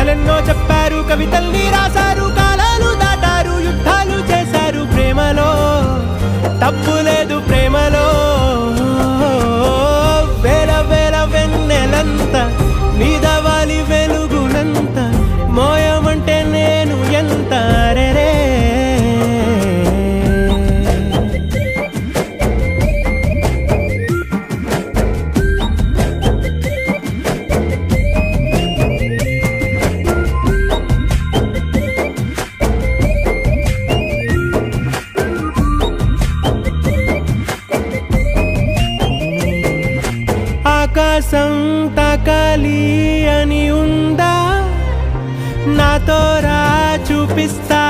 కథలెన్నో చెప్పారు, కవితల్ని రాశారు, కాలాలు దాటారు, యుద్ధాలు చేశారు. ప్రేమలో తప్పు లేదు, ప్రేమలో వేల వేల వెన్నెలంత నీదవాలి వెలుగునంత మోయమంటే నేను ఎంత రే. ఆకాశం తాకాలి అని ఉందా, నాతో రా చూపిస్తా